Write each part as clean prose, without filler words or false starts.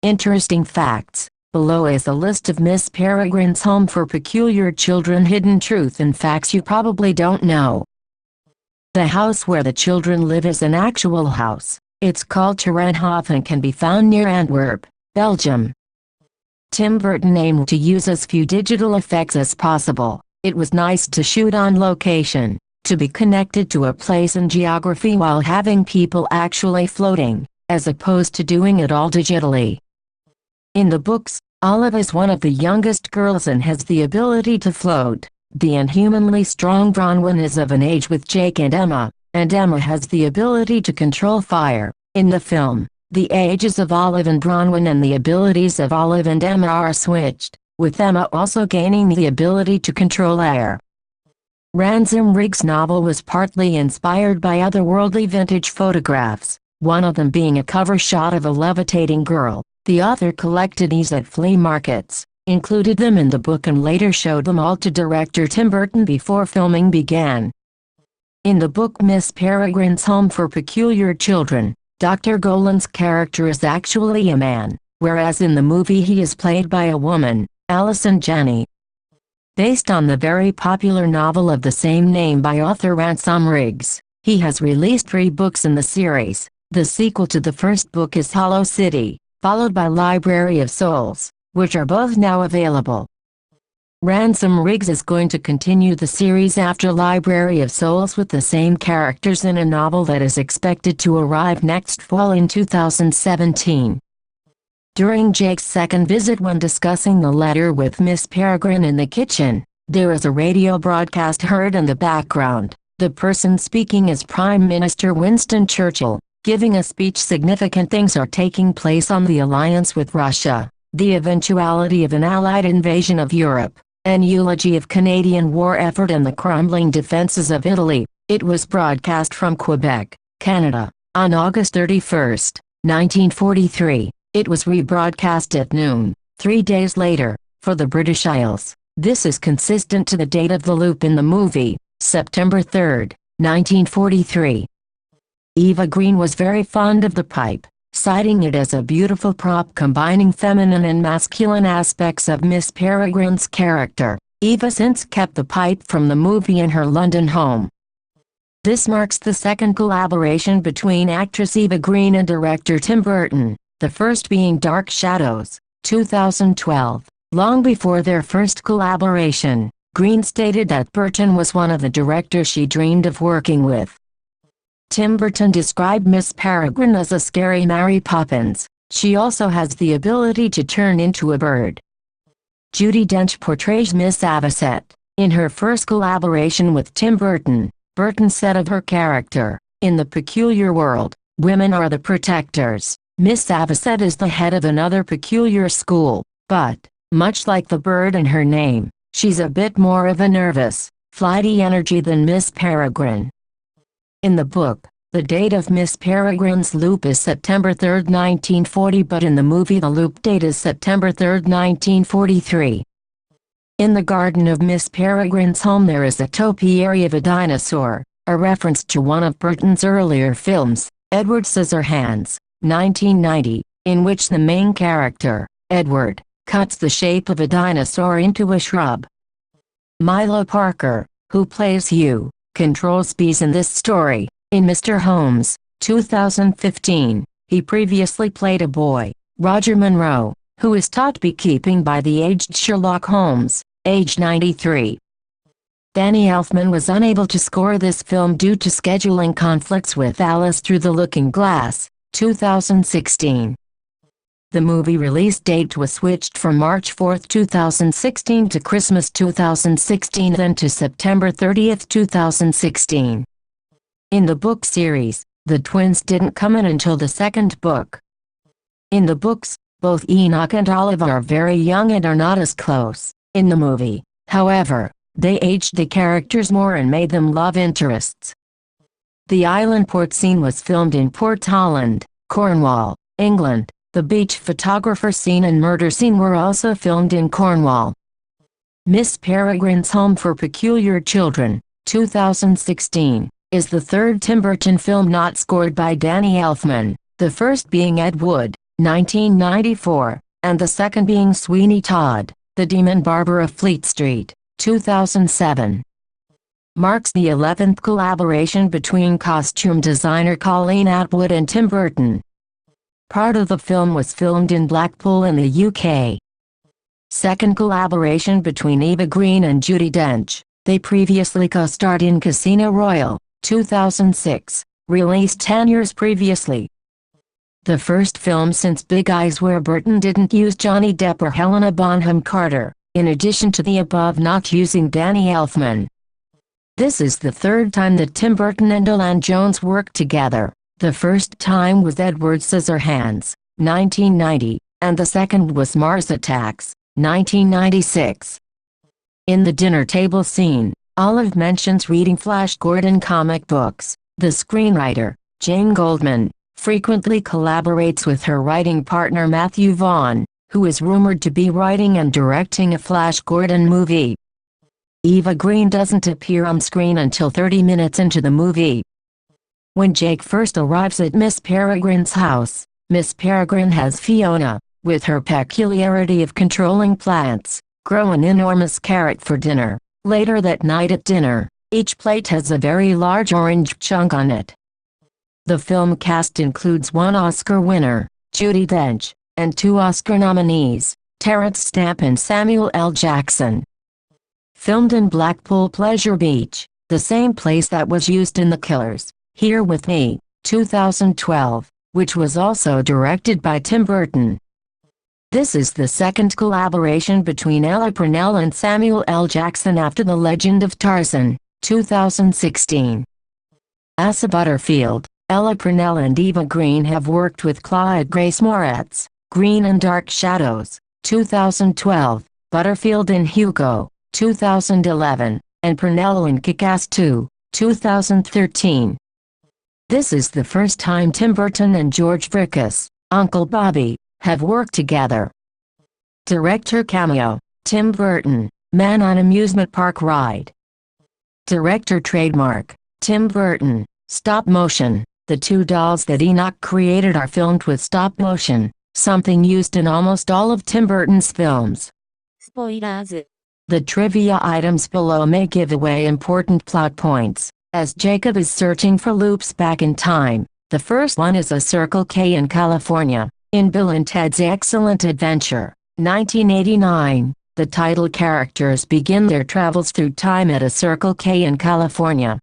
Interesting facts. Below is a list of Miss Peregrine's Home for Peculiar Children hidden truth and facts you probably don't know. The house where the children live is an actual house. It's called Terrenhof and can be found near Antwerp, Belgium. Tim Burton aimed to use as few digital effects as possible. It was nice to shoot on location, to be connected to a place and geography while having people actually floating, as opposed to doing it all digitally. In the books, Olive is one of the youngest girls and has the ability to float. The inhumanly strong Bronwyn is of an age with Jake and Emma has the ability to control fire. In the film, the ages of Olive and Bronwyn and the abilities of Olive and Emma are switched, with Emma also gaining the ability to control air. Ransom Riggs' novel was partly inspired by otherworldly vintage photographs, one of them being a cover shot of a levitating girl. The author collected these at flea markets, included them in the book and later showed them all to director Tim Burton before filming began. In the book Miss Peregrine's Home for Peculiar Children, Dr. Golan's character is actually a man, whereas in the movie he is played by a woman, Allison Janney. Based on the very popular novel of the same name by author Ransom Riggs, he has released 3 books in the series. The sequel to the first book is Hollow City, followed by Library of Souls, which are both now available. Ransom Riggs is going to continue the series after Library of Souls with the same characters in a novel that is expected to arrive next fall in 2017. During Jake's second visit when discussing the letter with Miss Peregrine in the kitchen, there is a radio broadcast heard in the background. The person speaking is Prime Minister Winston Churchill, giving a speech significant things are taking place on the alliance with Russia, the eventuality of an Allied invasion of Europe, an eulogy of Canadian war effort and the crumbling defenses of Italy. It was broadcast from Quebec, Canada, on August 31, 1943. It was rebroadcast at noon, 3 days later, for the British Isles. This is consistent to the date of the loop in the movie, September 3, 1943. Eva Green was very fond of the pipe, citing it as a beautiful prop combining feminine and masculine aspects of Miss Peregrine's character. Eva since kept the pipe from the movie in her London home. This marks the second collaboration between actress Eva Green and director Tim Burton, the first being Dark Shadows, 2012. Long before their first collaboration, Green stated that Burton was one of the directors she dreamed of working with. Tim Burton described Miss Peregrine as a scary Mary Poppins. She also has the ability to turn into a bird. Judi Dench portrays Miss Avocet. In her first collaboration with Tim Burton, Burton said of her character, "In the peculiar world, women are the protectors. Miss Avocet is the head of another peculiar school, but, much like the bird in her name, she's a bit more of a nervous, flighty energy than Miss Peregrine." In the book, the date of Miss Peregrine's loop is September 3, 1940, but in the movie the loop date is September 3, 1943. In the garden of Miss Peregrine's home there is a topiary of a dinosaur, a reference to one of Burton's earlier films, Edward Scissorhands, 1990, in which the main character, Edward, cuts the shape of a dinosaur into a shrub. Milo Parker, who plays Hugh, controls bees in this story. In Mr. Holmes, 2015, he previously played a boy, Roger Monroe, who is taught beekeeping by the aged Sherlock Holmes, age 93. Danny Elfman was unable to score this film due to scheduling conflicts with Alice Through the Looking Glass, 2016. The movie release date was switched from March 4, 2016 to Christmas 2016, then to September 30, 2016. In the book series, the twins didn't come in until the second book. In the books, both Enoch and Olive are very young and are not as close. In the movie, however, they aged the characters more and made them love interests. The island port scene was filmed in Port Holland, Cornwall, England. The beach photographer scene and murder scene were also filmed in Cornwall. Miss Peregrine's Home for Peculiar Children, 2016, is the third Tim Burton film not scored by Danny Elfman, the first being Ed Wood, 1994, and the second being Sweeney Todd, The Demon Barber of Fleet Street, 2007. Marks the 11th collaboration between costume designer Colleen Atwood and Tim Burton. Part of the film was filmed in Blackpool in the UK. Second collaboration between Eva Green and Judi Dench. They previously co-starred in Casino Royale, 2006, released 10 years previously. The first film since Big Eyes where Burton didn't use Johnny Depp or Helena Bonham Carter, in addition to the above not using Danny Elfman. This is the third time that Tim Burton and Elin Jones worked together. The first time was Edward Scissorhands, 1990, and the second was Mars Attacks, 1996. In the dinner table scene, Olive mentions reading Flash Gordon comic books. The screenwriter, Jane Goldman, frequently collaborates with her writing partner Matthew Vaughn, who is rumored to be writing and directing a Flash Gordon movie. Eva Green doesn't appear on screen until 30 minutes into the movie. When Jake first arrives at Miss Peregrine's house, Miss Peregrine has Fiona, with her peculiarity of controlling plants, grow an enormous carrot for dinner. Later that night at dinner, each plate has a very large orange chunk on it. The film cast includes one Oscar winner, Judi Dench, and two Oscar nominees, Terrence Stamp and Samuel L. Jackson. Filmed in Blackpool Pleasure Beach, the same place that was used in The Killers, Here With Me, 2012, which was also directed by Tim Burton. This is the second collaboration between Ella Purnell and Samuel L. Jackson after The Legend of Tarzan, 2016. Asa Butterfield, Ella Purnell and Eva Green have worked with Claude Grace Moretz, Green and Dark Shadows, 2012, Butterfield in Hugo, 2011, and Purnell in Kick-Ass 2, 2013. This is the first time Tim Burton and George Frickas, Uncle Bobby, have worked together. Director cameo, Tim Burton, Man on Amusement Park Ride. Director trademark, Tim Burton, stop motion. The two dolls that Enoch created are filmed with stop motion, something used in almost all of Tim Burton's films. Spoilers. The trivia items below may give away important plot points, as Jacob is searching for loops back in time. The first one is a Circle K in California, in Bill and Ted's Excellent Adventure, 1989. The title characters begin their travels through time at a Circle K in California.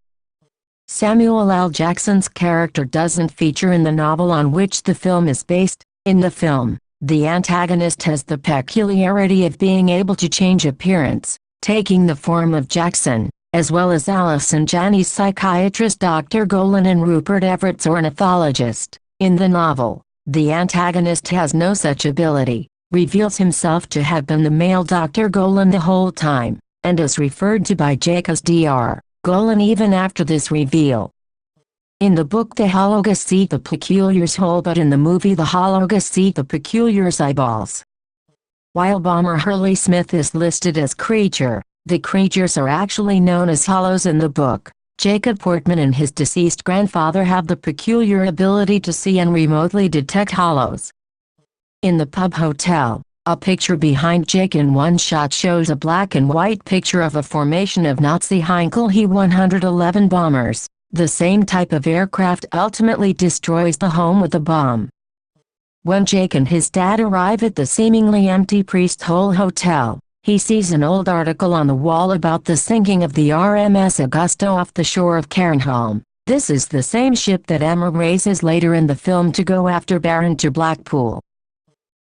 Samuel L. Jackson's character doesn't feature in the novel on which the film is based. In the film, the antagonist has the peculiarity of being able to change appearance, taking the form of Jackson, as well as Alice and Janney's psychiatrist Dr. Golan and Rupert Everett's ornithologist. In the novel, the antagonist has no such ability, reveals himself to have been the male Dr. Golan the whole time, and is referred to by Jake as Dr. Golan even after this reveal. In the book the Hologus see the Peculiar's hole, but in the movie the Hologus see the Peculiar's eyeballs. While Bomber Hurley Smith is listed as creature, the creatures are actually known as hollows in the book. Jacob Portman and his deceased grandfather have the peculiar ability to see and remotely detect hollows. In the pub hotel, a picture behind Jake in one shot shows a black and white picture of a formation of Nazi Heinkel He-111 bombers. The same type of aircraft ultimately destroys the home with a bomb. When Jake and his dad arrive at the seemingly empty Priest Hole Hotel, he sees an old article on the wall about the sinking of the RMS Augusto off the shore of Cairnholm. This is the same ship that Emma raises later in the film to go after Baron to Blackpool.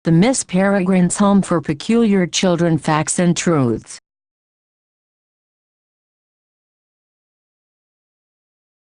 The Miss Peregrine's Home for Peculiar Children Facts and Truths.